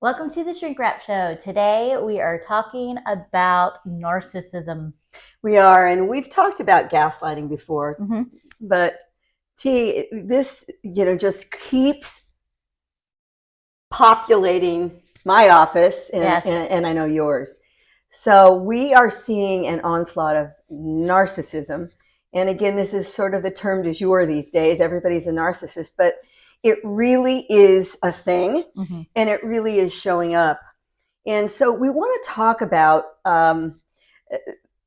Welcome to the Shrink Wrap Show. Today we are talking about narcissism. We are, and we've talked about gaslighting before, Mm-hmm. but this just keeps populating my office, and, Yes. and I know yours. So we are seeing an onslaught of narcissism. And again, this is sort of the term du jour these days. Everybody's a narcissist, but it really is a thing, Mm-hmm. and it really is showing up. And so we want to talk about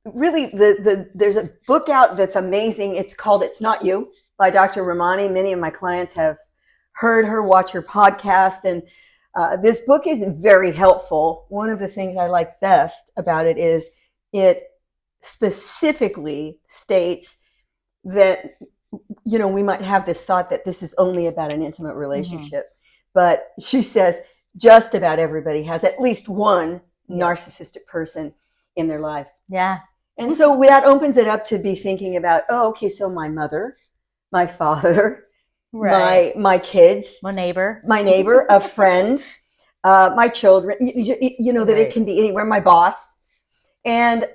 really there's a book out that's amazing. It's called It's Not You by Dr. Ramani. Many of my clients have heard her, watch her podcast, and this book is very helpful. One of the things I like best about it is it specifically states that, we might have this thought that this is only about an intimate relationship, but she says just about everybody has at least one narcissistic person in their life. Yeah. And so that opens it up to be thinking about, so my mother, my father, Right. my kids, My neighbor, a friend, my children, that Right. it can be anywhere, my boss. And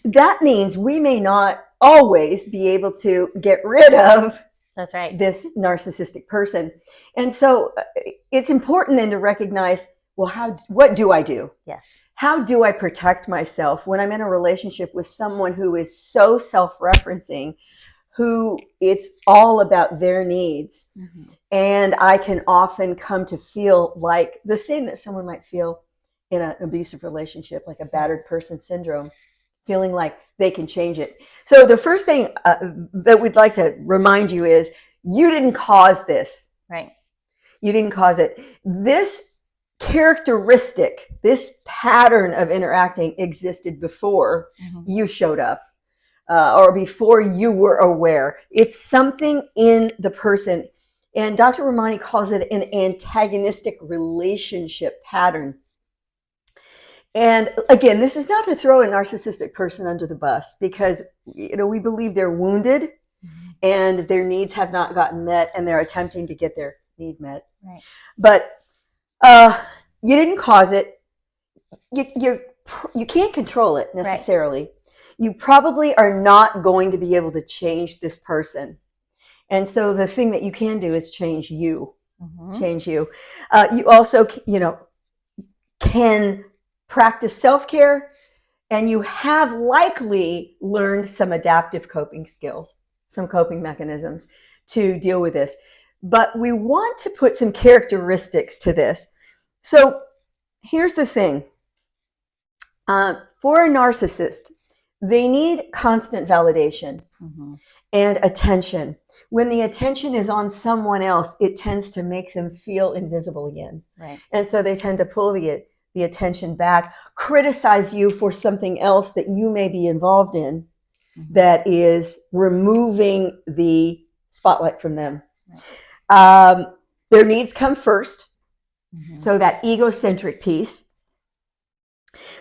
that means we may not always be able to get rid of That's right. this narcissistic person. And so it's important then to recognize, well, what do I do? Yes. How do I protect myself when I'm in a relationship with someone who is so self-referencing, who it's all about their needs? Mm-hmm. And I can often come to feel like the same that someone might feel in an abusive relationship, like a battered person syndrome, feeling like they can change it. So the first thing that we'd like to remind you is you didn't cause this. Right. You didn't cause it. This characteristic, this pattern of interacting existed before you showed up or before you were aware. It's something in the person. And Dr. Ramani calls it an antagonistic relationship pattern. And again, this is not to throw a narcissistic person under the bus, because we believe they're wounded and their needs have not gotten met, and they're attempting to get their need met. Right. But you didn't cause it. You can't control it necessarily. Right. You probably are not going to be able to change this person. And so the thing that you can do is change you. Mm-hmm. Change you. You also, can practice self-care, and you have likely learned some adaptive coping skills, some coping mechanisms to deal with this. But we want to put some characteristics to this. So here's the thing. For a narcissist, they need constant validation and attention. When the attention is on someone else, it tends to make them feel invisible again. Right. And so they tend to pull the attention back, criticize you for something else that you may be involved in that is removing the spotlight from them. Right. Their needs come first. So that egocentric piece.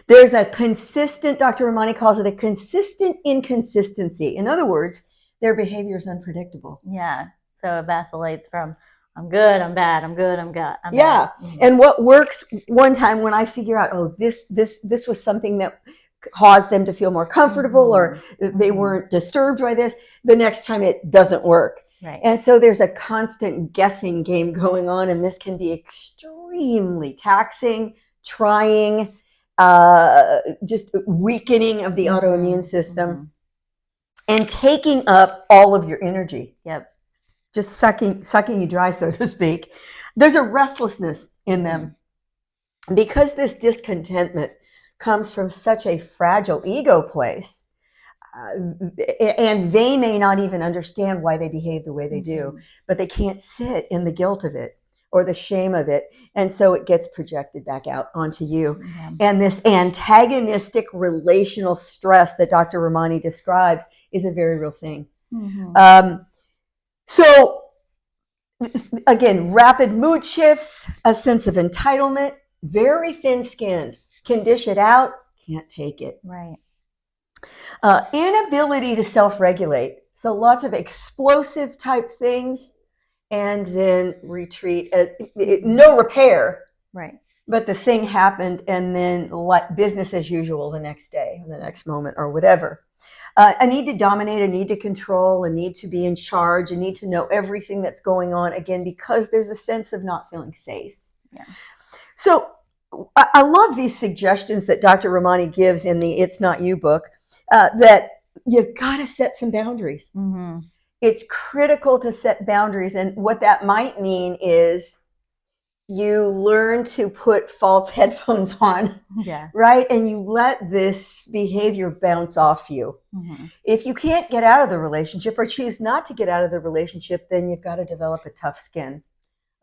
There's a consistent, Dr. Ramani calls it a consistent inconsistency. In other words, their behavior is unpredictable. Yeah. So it vacillates from I'm good, I'm bad, I'm good, I'm bad. Yeah. And what works one time when I figure out, this was something that caused them to feel more comfortable or they weren't disturbed by this, the next time it doesn't work. Right. And so there's a constant guessing game going on, and this can be extremely taxing, trying, just weakening of the autoimmune system and taking up all of your energy. Yep. Just sucking you dry, so to speak. There's a restlessness in them because this discontentment comes from such a fragile ego place, and they may not even understand why they behave the way they do, but they can't sit in the guilt of it or the shame of it, and so it gets projected back out onto you. And this antagonistic relational stress that Dr. Ramani describes is a very real thing. So again, rapid mood shifts, a sense of entitlement, very thin-skinned, can dish it out, can't take it. Right. Inability to self-regulate. So lots of explosive type things and then retreat. No repair. Right. but the thing happened, and then like business as usual the next day, the next moment, or whatever. A need to dominate, a need to control, a need to be in charge, a need to know everything that's going on, again, because there's a sense of not feeling safe. Yeah. So I love these suggestions that Dr. Ramani gives in the It's Not You book, that you've got to set some boundaries. Mm-hmm. It's critical to set boundaries. And what that might mean is you learn to put false headphones on, Yeah. right? And you let this behavior bounce off you. Mm-hmm. If you can't get out of the relationship or choose not to get out of the relationship, then you've got to develop a tough skin,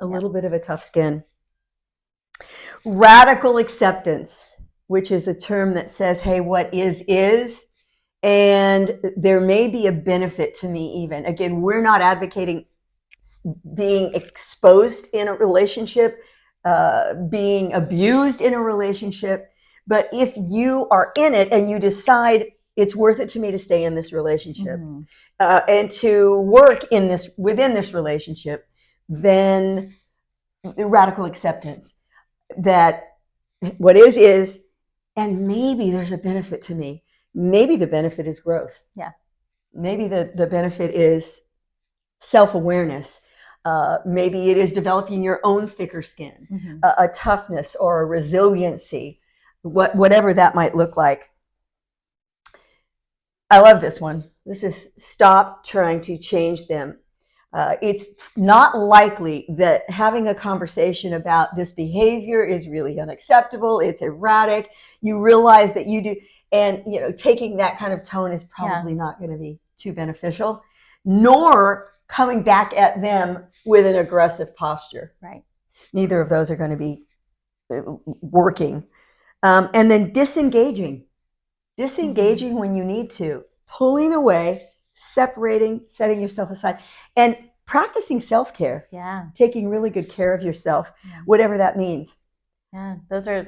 a little bit of a tough skin. Radical acceptance, which is a term that says, hey, what is, and there may be a benefit to me even. Again, we're not advocating being exposed in a relationship, being abused in a relationship. But if you are in it and you decide it's worth it to me to stay in this relationship, Mm-hmm. And to work within this relationship, then the radical acceptance that what is, and maybe there's a benefit to me. Maybe the benefit is growth. Yeah. Maybe the benefit is self-awareness. Maybe it is developing your own thicker skin, Mm-hmm. a toughness or a resiliency, whatever that might look like. I love this one. This is stop trying to change them. It's not likely that having a conversation about this behavior is really unacceptable. It's erratic. You realize that you do, and taking that kind of tone is probably not going to be too beneficial, nor coming back at them with an aggressive posture. Right. Neither of those are going to be working. And then disengaging when you need to, pulling away, separating, setting yourself aside, and practicing self-care. Yeah. Taking really good care of yourself, whatever that means. Yeah, those are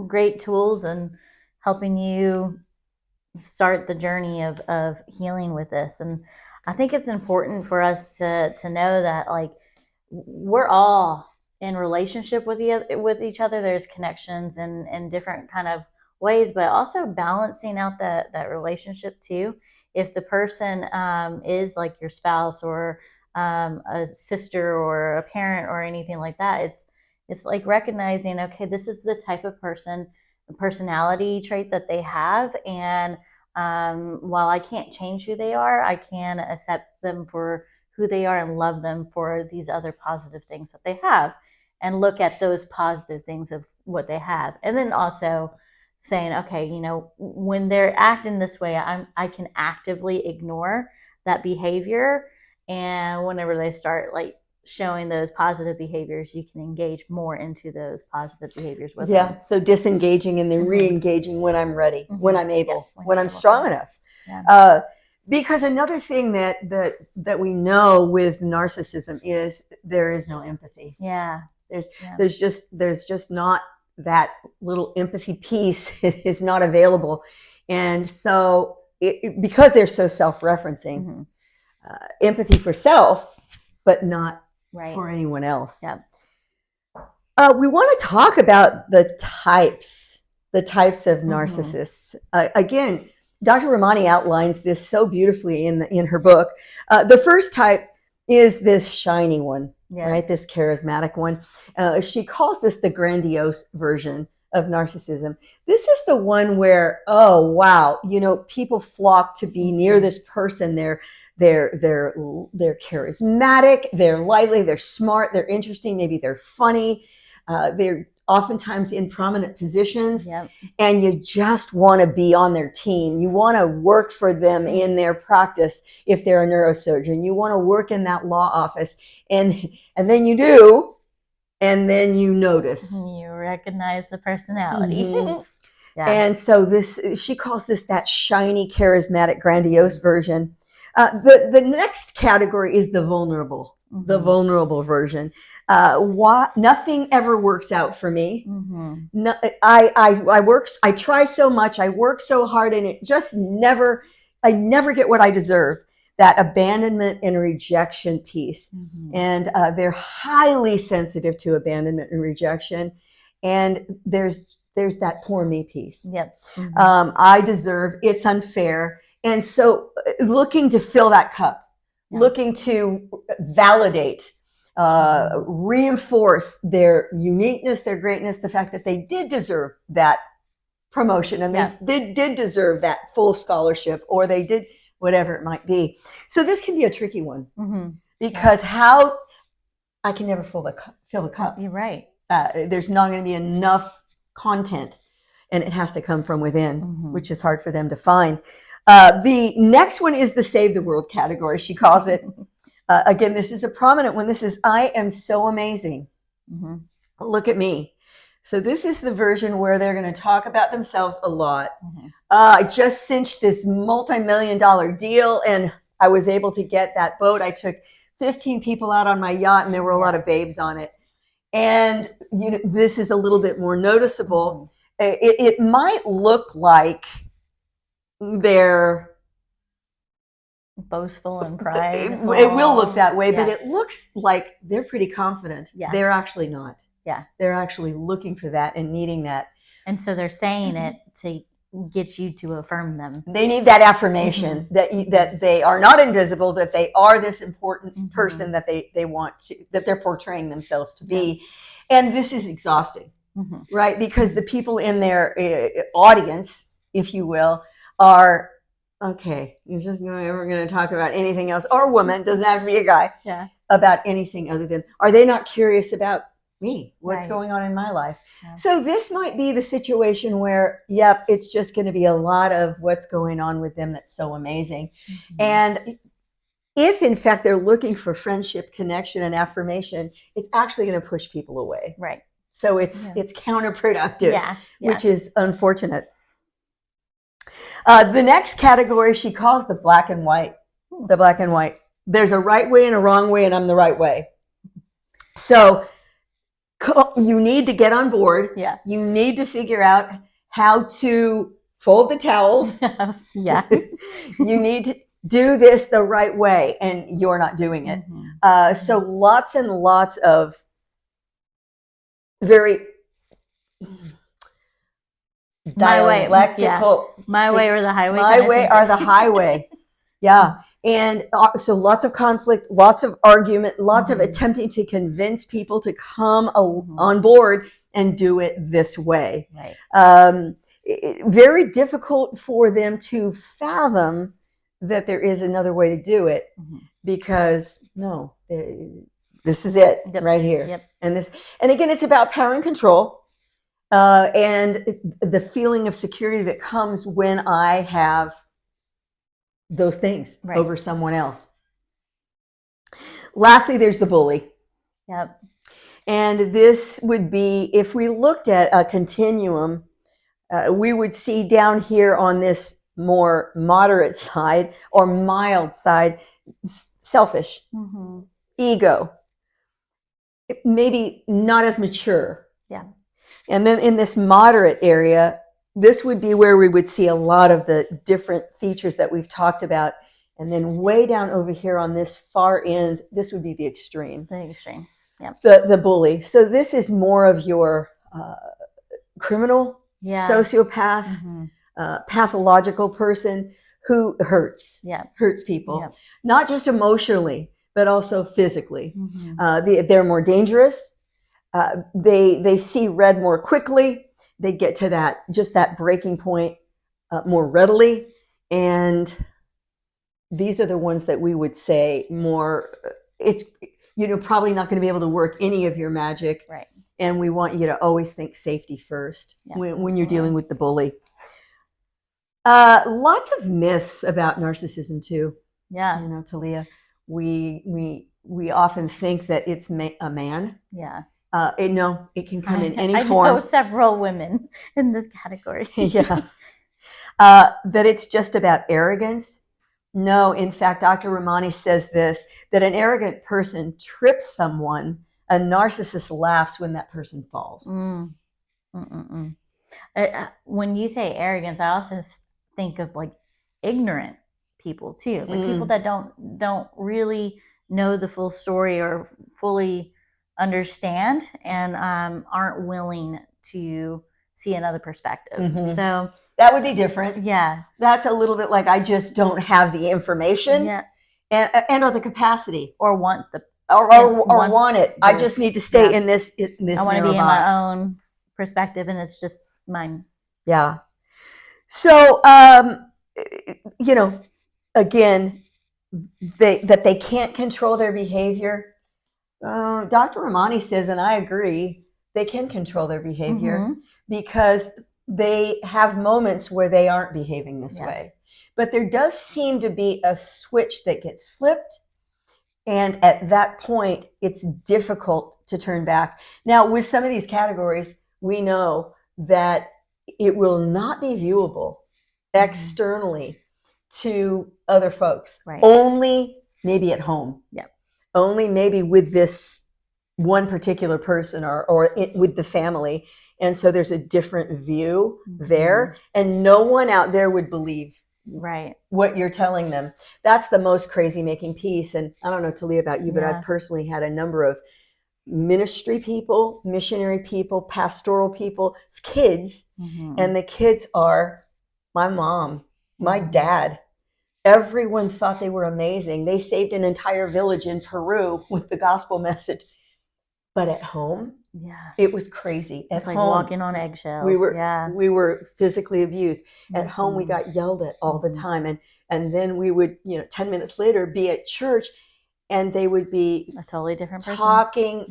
great tools and helping you start the journey of healing with this. And I think it's important for us to know that, like, we're all in relationship with each other. There's connections in different kind of ways, but also balancing out that relationship too. If the person is like your spouse or a sister or a parent or anything like that, it's like recognizing, okay, this is the type of personality trait that they have, and while I can't change who they are, I can accept them for who they are and love them for these other positive things that they have, and look at those positive things of what they have. And then also saying, okay, when they're acting this way, I can actively ignore that behavior. And whenever they start like showing those positive behaviors, you can engage more into those positive behaviors with them. So disengaging and then re-engaging when I'm ready, when I'm able, when I'm strong enough. Yeah. Because another thing that we know with narcissism is there is no empathy. Yeah. There's just not that little empathy piece is not available. And so because they're so self-referencing, empathy for self, but not for anyone else. Yeah. We want to talk about the types of narcissists. Again, Dr. Ramani outlines this so beautifully in her book. The first type is this shiny one, right? This charismatic one. She calls this the grandiose version of narcissism. This is the one where, oh wow, people flock to be near this person. They're charismatic, they're lively, they're smart, they're interesting, maybe they're funny. They're oftentimes in prominent positions, and you just want to be on their team. You want to work for them in their practice. If they're a neurosurgeon, you want to work in that law office, and then you do, and then you notice. You recognize the personality. And so she calls this that shiny, charismatic, grandiose version. The next category is the vulnerable. The vulnerable version. Nothing ever works out for me. No, I try so much, I work so hard, and I never get what I deserve. that abandonment and rejection piece. And they're highly sensitive to abandonment and rejection. And there's that poor me piece. Yep. I deserve, it's unfair. And so looking to fill that cup, looking to validate, reinforce their uniqueness, their greatness, the fact that they did deserve that promotion and they did deserve that full scholarship, or they did whatever it might be. So this can be a tricky one because how I can never fill the cup. You're right. There's not going to be enough content, and it has to come from within, which is hard for them to find. The next one is the save the world category, she calls it. Again, this is a prominent one. This is, I am so amazing. Look at me. So this is the version where they're going to talk about themselves a lot. I just cinched this multi-million-dollar deal, and I was able to get that boat. I took 15 people out on my yacht, and there were a lot of babes on it. And you know, this is a little bit more noticeable. It might look like they're boastful and pride. It will look that way, but it looks like they're pretty confident. They're actually not. They're actually looking for that and needing that. And so they're saying it to get you to affirm them. They need that affirmation that they are not invisible, that they are this important person that they want to, that they're portraying themselves to be. And this is exhausting, right? Because the people in their audience, if you will, are, okay, you're just never going to talk about anything else, or a woman, doesn't have to be a guy, about anything other than, are they not curious about me, what's going on in my life? So this might be the situation where, it's just going to be a lot of what's going on with them that's so amazing. And if in fact they're looking for friendship, connection, and affirmation, it's actually going to push people away. Right. So it's counterproductive, which is unfortunate. The next category she calls the black and white. The black and white. There's a right way and a wrong way, and I'm the right way. So you need to get on board. You need to figure out how to fold the towels. You need to do this the right way, and you're not doing it. So lots and lots of very dialectical. My way or the highway. My way or the highway. And so lots of conflict, lots of argument, lots of attempting to convince people to come on board and do it this way. Very difficult for them to fathom that there is another way to do it, because no, this is it right here. And again, it's about power and control, and the feeling of security that comes when I have those things over someone else. Lastly, there's the bully. And this would be, if we looked at a continuum, we would see down here on this more moderate side or mild side, selfish, ego, maybe not as mature. And then in this moderate area, this would be where we would see a lot of the different features that we've talked about. And then way down over here on this far end, this would be the extreme. The extreme, the bully. So this is more of your criminal, sociopath, pathological person who hurts people. Not just emotionally, but also physically. They're more dangerous. They see red more quickly. They get to that breaking point more readily. And these are the ones that we would say more, it's, probably not going to be able to work any of your magic. And we want you to always think safety first when you're dealing with the bully. Lots of myths about narcissism too. Talia, we often think that it's a man. No, it can come in any form. I know several women in this category. That it's just about arrogance. No, in fact, Dr. Ramani says this, that an arrogant person trips someone, a narcissist laughs when that person falls. When you say arrogance, I also think of like ignorant people too, like people that don't really know the full story or fully understand and aren't willing to see another perspective. So that would be different. yeah, that's a little bit like I just don't have the information, yeah, and or the capacity, or want the or want it. I just need to stay in this I want to narrow be in box. my own perspective, and it's just mine. Yeah. So, you know, again, they can't control their behavior. Dr. Ramani says, and I agree, they can control their behavior because they have moments where they aren't behaving this way. But there does seem to be a switch that gets flipped. And at that point, it's difficult to turn back. Now, with some of these categories, we know that it will not be viewable externally to other folks. Right. Only maybe at home. Yep. Only maybe with this one particular person or with the family. And so there's a different view there. And no one out there would believe what you're telling them. That's the most crazy making piece. And I don't know, Talia, about you, but I've personally had a number of ministry people, missionary people, pastoral people, kids. And the kids are my mom, my dad. Everyone thought they were amazing. They saved an entire village in Peru with the gospel message. But at home, it was crazy. At it's like home, walking on eggshells. We were physically abused. At home, we got yelled at all the time. And then we would, 10 minutes later, be at church, and they would be a totally different person, talking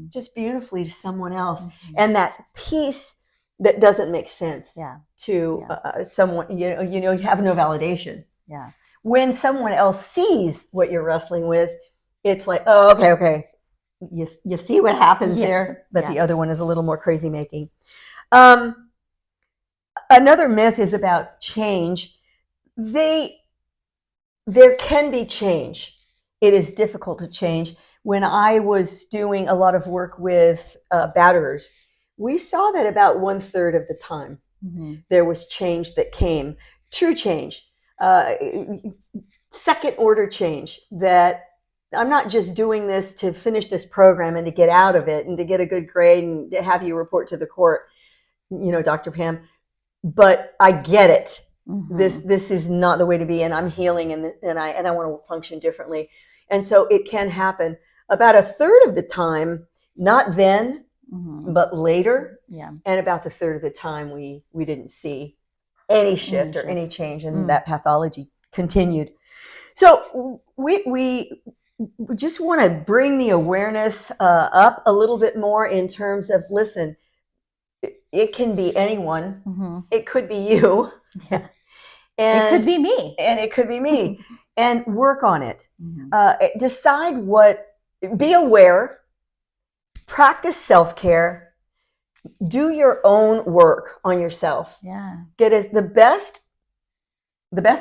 just beautifully to someone else. And that piece that doesn't make sense to someone, you have no validation. Yeah. When someone else sees what you're wrestling with, it's like, oh, okay. You see what happens there, but the other one is a little more crazy making. Another myth is about change. There can be change. It is difficult to change. When I was doing a lot of work with batterers, we saw that about 1/3 of the time there was change that came, true change, second order change, that I'm not just doing this to finish this program and to get out of it and to get a good grade and to have you report to the court, Dr. Pam, but I get it. This is not the way to be, and I'm healing, and I want to function differently. And so it can happen about 1/3 of the time, not then, but later. And about 1/3 of the time we didn't see any shift or any change, and that pathology continued. So we just want to bring the awareness up a little bit more in terms of, listen, it can be anyone. It could be you. Yeah. And it could be me. And it could be me. And work on it. Decide be aware, practice self-care, do your own work on yourself. Get as the best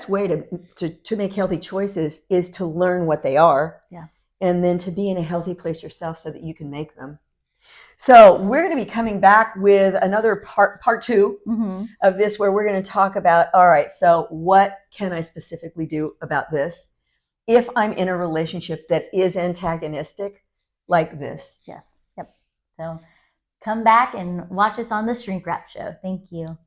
way to make healthy choices is to learn what they are, and then to be in a healthy place yourself so that you can make them. So we're going to be coming back with another part 2 of this, where we're going to talk about, all right, so what can I specifically do about this if I'm in a relationship that is antagonistic like this? Yes. Yep. So come back and watch us on the Shrink Wrap Show. Thank you.